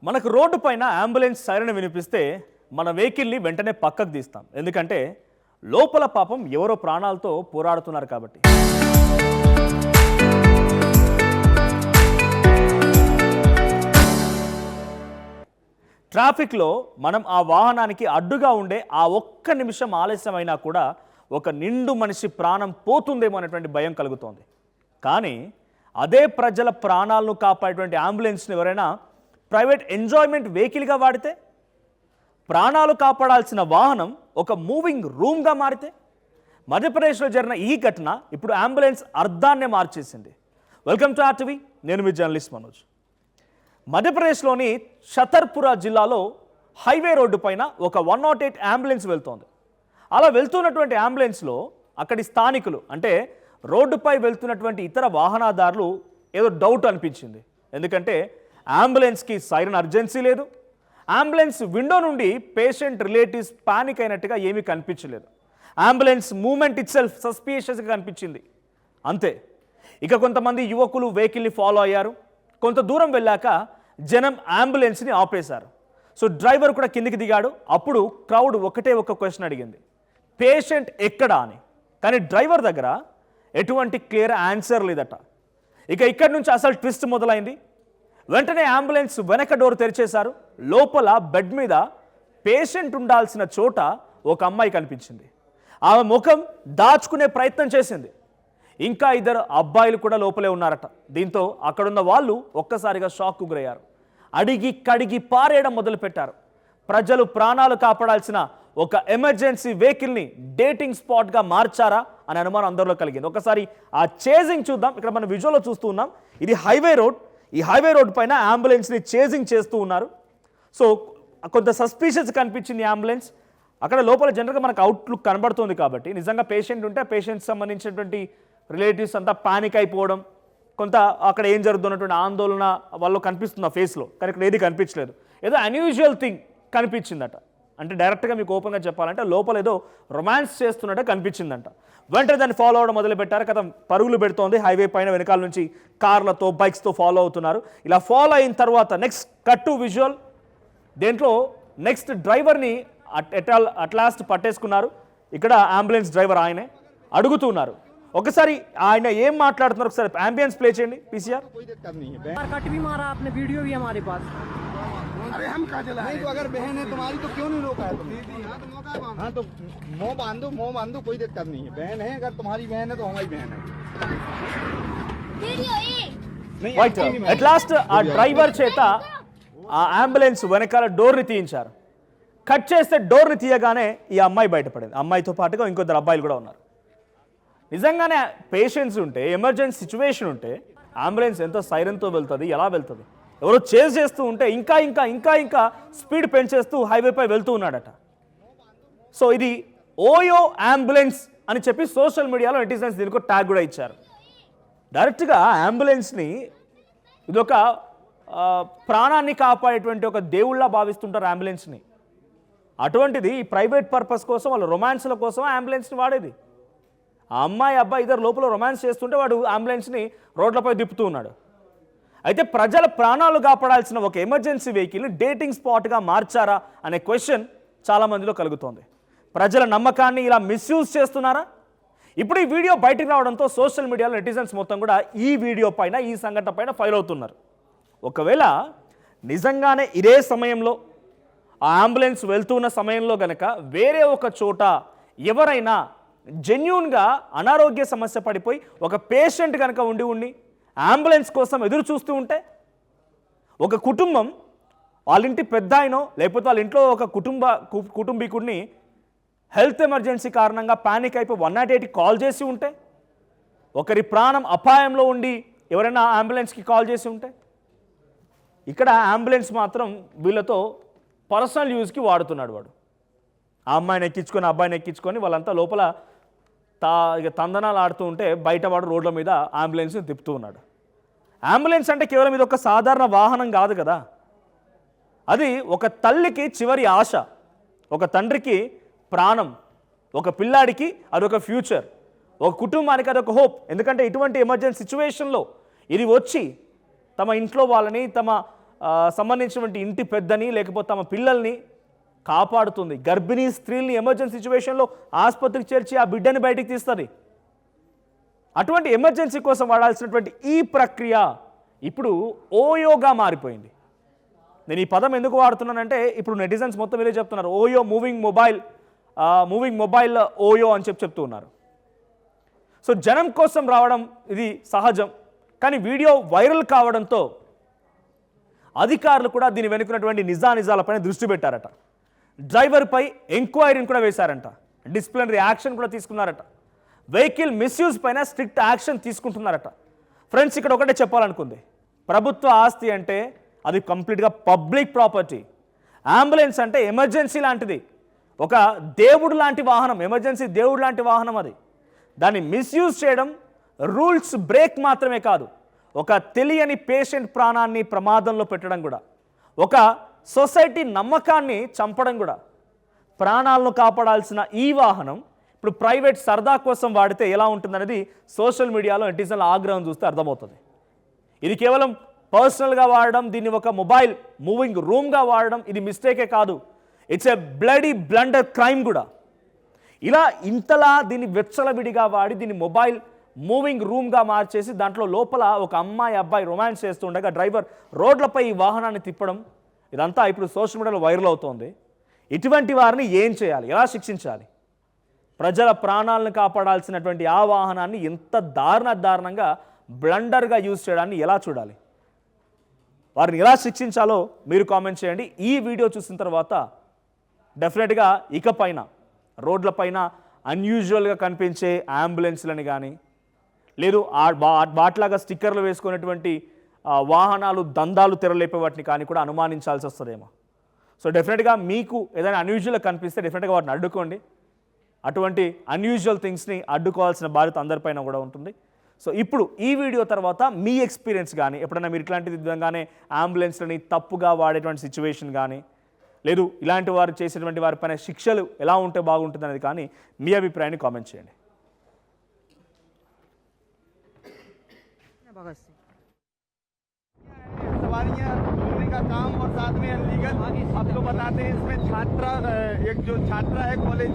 మనకు రోడ్డు పైన ambulance siren వినిపిస్తే మన వెహికల్ని వెంటనే పక్కకు తీస్తాం. ఎందుకంటే లోపల పాపం ఎవరో ప్రాణాలతో పోరాడుతున్నారు కాబట్టి. ట్రాఫిక్లో మనం ఆ వాహనానికి అడ్డుగా ఉండే ఆ ఒక్క నిమిషం ఆలస్యమైనా కూడా ఒక నిండు మనిషి ప్రాణం పోతుందేమో అనేటువంటి భయం కలుగుతోంది. కానీ అదే ప్రజల ప్రాణాలను కాపాడేటువంటి అంబులెన్స్ని ఎవరైనా ప్రైవేట్ ఎంజాయ్మెంట్ వెహికల్గా వాడితే, ప్రాణాలు కాపాడాల్సిన వాహనం ఒక మూవింగ్ రూమ్గా మారితే, మధ్యప్రదేశ్లో జరిగిన ఈ ఘటన ఇప్పుడు అంబులెన్స్ అర్థాన్నే మార్చేసింది. వెల్కమ్ టు ఆర్టీవీ, నేను మీ జర్నలిస్ట్ మనోజ్. మధ్యప్రదేశ్లోని ఛతర్పురా జిల్లాలో హైవే రోడ్డు పైన ఒక 108 అంబులెన్స్ వెళ్తోంది. అలా వెళ్తున్నటువంటి అంబులెన్స్లో అక్కడి స్థానికులు, అంటే రోడ్డుపై వెళ్తున్నటువంటి ఇతర వాహనదారులు ఏదో డౌట్ అనిపించింది. ఎందుకంటే అంబులెన్స్కి సైరన్ అర్జెన్సీ లేదు, అంబులెన్స్ విండో నుండి పేషెంట్ రిలేటివ్స్ పానిక్ అయినట్టుగా ఏమీ కనిపించలేదు. అంబులెన్స్ మూమెంట్ ఇట్ సెల్ఫ్ సస్పిషియస్గా కనిపించింది. అంతే. ఇక కొంతమంది యువకులు వెహికల్ని ఫాలో అయ్యారు. కొంత దూరం వెళ్ళాక జనం అంబులెన్స్ని ఆపేశారు. సో డ్రైవర్ కూడా కిందికి దిగాడు. అప్పుడు క్రౌడ్ ఒకటే ఒక క్వశ్చన్ అడిగింది, పేషెంట్ ఎక్కడా అని. కానీ డ్రైవర్ దగ్గర ఎటువంటి క్లియర్ ఆన్సర్ లేదట. ఇక ఇక్కడి నుంచి అసలు ట్విస్ట్ మొదలైంది. వెంటనే అంబులెన్స్ వెనక డోర్ తెరిచేశారు. లోపల బెడ్ మీద పేషెంట్ ఉండాల్సిన చోట ఒక అమ్మాయి కనిపించింది. ఆమె ముఖం దాచుకునే ప్రయత్నం చేసింది. ఇంకా ఇద్దరు అబ్బాయిలు కూడా లోపలే ఉన్నారట. దీంతో అక్కడున్న వాళ్ళు ఒక్కసారిగా షాక్కు గురయ్యారు. అడిగి కడిగి పారేయడం మొదలుపెట్టారు. ప్రజలు ప్రాణాలు కాపాడాల్సిన ఒక ఎమర్జెన్సీ వెహికల్ని డేటింగ్ స్పాట్గా మార్చారా అనే అనుమానం అందరిలో కలిగింది. ఒకసారి ఆ చేజింగ్ చూద్దాం. ఇక్కడ మనం విజువల్లో చూస్తూ ఉన్నాం. ఇది హైవే రోడ్. ఈ హైవే రోడ్ పైన అంబులెన్స్ని చేజింగ్ చేస్తూ ఉన్నారు. సో కొంత సస్పీషియస్ కనిపించింది అంబులెన్స్. అక్కడ లోపల జనరల్గా మనకు అవుట్లుక్ కనబడుతుంది కాబట్టి నిజంగా పేషెంట్ ఉంటే పేషెంట్కి సంబంధించినటువంటి రిలేటివ్స్ అంతా పానిక్ అయిపోవడం, కొంత అక్కడ ఏం జరుగుతున్నటువంటి ఆందోళన వాళ్ళు కనిపిస్తుంది ఆ ఫేస్లో. కానీ ఇక్కడ ఏది కనిపించలేదు. ఏదో అన్యూజువల్ థింగ్ కనిపించిందట. అంటే డైరెక్ట్గా మీకు ఓపెన్గా చెప్పాలంటే లోపల ఏదో రొమాన్స్ చేస్తున్నట్టు కనిపించిందంట. వెంటనే దాన్ని ఫాలో అవ్వడం మొదలుపెట్టారు. కదా పరుగులు పెడుతోంది. హైవే పైన వెనకాల నుంచి కార్లతో బైక్స్తో ఫాలో అవుతున్నారు. ఇలా ఫాలో అయిన తర్వాత నెక్స్ట్ కట్ టు విజువల్. దేంట్లో నెక్స్ట్ డ్రైవర్ని అట్లాస్ట్ పట్టేసుకున్నారు. ఇక్కడ అంబులెన్స్ డ్రైవర్ ఆయనే అడుగుతున్నారు. ఒకసారి ఆయన ఏం మాట్లాడుతున్నారు ఒకసారి అంబియన్స్ ప్లే చేయండి. పీసీఆర్ कट भी मारा आपने, वीडियो भी हमारे पास। अरे हम कहाँ चला नहीं, तो अगर बहन है तुम्हारी तो क्यों नहीं रोका है तुमने? हाँ तो मुँह बांधो, कोई दिक्कत नहीं है। बहन है, अगर तुम्हारी बहन है तो हमारी बहन है। అట్ లాస్ట్ ఆ డ్రైవర్ చేత ఆ అంబులెన్స్ వెనకాల డోర్ని తీయించారు. కట్ చేస్తే డోర్ని తీయగానే ఈ అమ్మాయి బయటపడింది. అమ్మాయితో పాటుగా ఇంకొద్దరు అబ్బాయిలు కూడా ఉన్నారు. నిజంగానే పేషెంట్స్ ఉంటే, ఎమర్జెన్సీ సిచ్యువేషన్ ఉంటే అంబులెన్స్ ఎంత సైరన్తో వెళ్తుంది, ఎలా వెళ్తుంది? ఎవరో చేజ్ చేస్తూ ఉంటే ఇంకా ఇంకా ఇంకా ఇంకా స్పీడ్ పెంచేస్తూ హైవేపై వెళ్తూ ఉన్నాడట. సో ఇది ఓయో అంబులెన్స్ అని చెప్పి సోషల్ మీడియాలో నెటిజన్స్ దీనికి ఒక ట్యాగ్ కూడా ఇచ్చారు. డైరెక్ట్గా అంబులెన్స్ని ఇదొక ప్రాణాన్ని కాపాడేటువంటి ఒక దేవుళ్ళ భావిస్తుంటారు అంబులెన్స్ని. అటువంటిది ఈ ప్రైవేట్ పర్పస్ కోసం, వాళ్ళ రొమాన్స్ల కోసం అంబులెన్స్ని వాడేది. ఆ అమ్మాయి అబ్బాయి ఇద్దరు లోపల రొమాన్స్ చేస్తుంటే వాడు అంబులెన్స్ని రోడ్లపై తిప్పుతూ ఉన్నాడు. అయితే ప్రజల ప్రాణాలు కాపాడాల్సిన ఒక ఎమర్జెన్సీ వెహికల్ని డేటింగ్ స్పాట్గా మార్చారా అనే క్వశ్చన్ చాలామందిలో కలుగుతోంది. ప్రజల నమ్మకాన్ని ఇలా మిస్యూజ్ చేస్తున్నారా? ఇప్పుడు ఈ వీడియో బయటకు రావడంతో సోషల్ మీడియాలో నెటిజన్స్ మొత్తం కూడా ఈ వీడియో పైన, ఈ సంఘటన పైన ఫైర్ అవుతున్నారు. ఒకవేళ నిజంగానే ఇదే సమయంలో ఆ అంబులెన్స్ వెళ్తున్న సమయంలో గనక వేరే ఒక చోట ఎవరైనా జెన్యూన్గా అనారోగ్య సమస్య పడిపోయి ఒక పేషెంట్ కనుక ఉండి అంబులెన్స్ కోసం ఎదురు చూస్తూ ఉంటే, ఒక కుటుంబం వాళ్ళ ఇంటి పెద్ద ఆయనో లేకపోతే వాళ్ళ ఇంట్లో ఒక కుటుంబీకుడిని హెల్త్ ఎమర్జెన్సీ కారణంగా పానిక్ అయిపోయి 108కి కాల్ చేసి ఉంటే, ఒకరి ప్రాణం అపాయంలో ఉండి ఎవరైనా అంబులెన్స్కి కాల్ చేసి ఉంటే, ఇక్కడ అంబులెన్స్ మాత్రం వీళ్ళతో పర్సనల్ యూజ్కి వాడుతున్నాడు వాడు. ఆ అమ్మాయిని ఎక్కించుకొని అబ్బాయిని ఎక్కించుకొని వాళ్ళంతా లోపల తందనాలు ఆడుతూ ఉంటే బయట వాడు రోడ్ల మీద అంబులెన్స్ని తిప్పుతూ ఉన్నాడు. అంబులెన్స్ అంటే కేవలం ఇది ఒక సాధారణ వాహనం కాదు కదా. అది ఒక తల్లికి చివరి ఆశ, ఒక తండ్రికి ప్రాణం, ఒక పిల్లాడికి అదొక ఫ్యూచర్, ఒక కుటుంబానికి అదొక హోప్. ఎందుకంటే ఇటువంటి ఎమర్జెన్సీ సిచ్యువేషన్లో ఇది వచ్చి తమ ఇంట్లో వాళ్ళని, తమ సంబంధించినటువంటి ఇంటి పెద్దని లేకపోతే తమ పిల్లల్ని కాపాడుతుంది. గర్భిణీ స్త్రీల్ని ఎమర్జెన్సీ సిచ్యువేషన్లో ఆసుపత్రికి చేర్చి ఆ బిడ్డని బయటికి తీస్తుంది. అటువంటి ఎమర్జెన్సీ కోసం వాడాల్సినటువంటి ఈ ప్రక్రియ ఇప్పుడు ఓయోగా మారిపోయింది. నేను ఈ పదం ఎందుకు వాడుతున్నానంటే ఇప్పుడు నెటిజన్స్ మొత్తం మీరే చెప్తున్నారు ఓయో మూవింగ్ మొబైల్ ఓయో అని చెప్తూ ఉన్నారు. సో జనం కోసం రావడం ఇది సహజం, కానీ వీడియో వైరల్ కావడంతో అధికారులు కూడా దీని వెనుకున్నటువంటి నిజానిజాలపైన దృష్టి పెట్టారట. డ్రైవర్పై ఎంక్వైరీని కూడా వేశారంట. డిసిప్లినరీ యాక్షన్ కూడా తీసుకున్నారట. వెహికల్ మిస్యూజ్ పైన స్ట్రిక్ట్ యాక్షన్ తీసుకుంటున్నారట. ఫ్రెండ్స్, ఇక్కడ ఒకటే చెప్పాలనుకుంది, ప్రభుత్వ ఆస్తి అంటే అది కంప్లీట్గా పబ్లిక్ ప్రాపర్టీ. అంబులెన్స్ అంటే ఎమర్జెన్సీ లాంటిది, ఒక దేవుడు లాంటి వాహనం, ఎమర్జెన్సీ దేవుడు లాంటి వాహనం. అది దాన్ని మిస్యూజ్ చేయడం రూల్స్ బ్రేక్ మాత్రమే కాదు, ఒక తెలియని పేషెంట్ ప్రాణాన్ని ప్రమాదంలో పెట్టడం కూడా, ఒక సొసైటీ నమ్మకాన్ని చంపడం కూడా. ప్రాణాలను కాపాడాల్సిన ఈ వాహనం ఇప్పుడు ప్రైవేట్ సరదా కోసం వాడితే ఎలా ఉంటుందనేది సోషల్ మీడియాలో నెటిజన్ల ఆగ్రహం చూస్తే అర్థమవుతుంది. ఇది కేవలం పర్సనల్గా వాడడం, దీన్ని ఒక మొబైల్ మూవింగ్ రూమ్గా వాడడం ఇది మిస్టేకే కాదు, it's a bloody blunder crime కూడా. ఇలా ఇంతలా దీన్ని వెచ్చలవిడిగా వాడి దీన్ని మొబైల్ మూవింగ్ రూమ్గా మార్చేసి దాంట్లో లోపల ఒక అమ్మాయి అబ్బాయి రొమాన్స్ చేస్తుండగా డ్రైవర్ రోడ్లపై ఈ వాహనాన్ని తిప్పడం, ఇదంతా ఇప్పుడు సోషల్ మీడియాలో వైరల్ అవుతోంది. ఇటువంటి వారిని ఏం చేయాలి, ఎలా శిక్షించాలి? ప్రజల ప్రాణాలను కాపాడాల్సినటువంటి ఆ వాహనాన్ని ఎంత దారుణంగా బ్లండర్గా యూజ్ చేయడాన్ని ఎలా చూడాలి, వారిని ఎలా శిక్షించాలో మీరు కామెంట్ చేయండి. ఈ వీడియో చూసిన తర్వాత డెఫినెట్గా ఇకపైన రోడ్లపైన అన్యూజువల్గా కనిపించే అంబులెన్స్లని కానీ, లేదు వాటిలాగా స్టిక్కర్లు వేసుకునేటువంటి వాహనాలు దందాలు తెరలేపే వాటిని కానీ కూడా అనుమానించాల్సి వస్తుందేమో. సో డెఫినెట్గా మీకు ఏదైనా అన్యూజువల్గా కనిపిస్తే డెఫినెట్గా వాటిని అడ్డుకోండి. అటువంటి అన్యూజువల్ థింగ్స్ని అడ్డుకోవాల్సిన బాధ్యత అందరిపైన కూడా ఉంటుంది. సో ఇప్పుడు ఈ వీడియో తర్వాత మీ ఎక్స్పీరియన్స్ కానీ, ఎప్పుడైనా మీరు ఇట్లాంటి విధంగానే అంబులెన్స్లని తప్పుగా వాడేటువంటి సిచ్యువేషన్ కానీ, లేదు ఇలాంటి వారు చేసేటువంటి వారిపైన శిక్షలు ఎలా ఉంటే బాగుంటుంది అనేది కానీ మీ అభిప్రాయాన్ని కామెంట్ చేయండి. सवारियां चोरी का काम और साथ में अनलीगल आपको बताते हैं इसमें छात्रा एक जो छात्रा है कॉलेज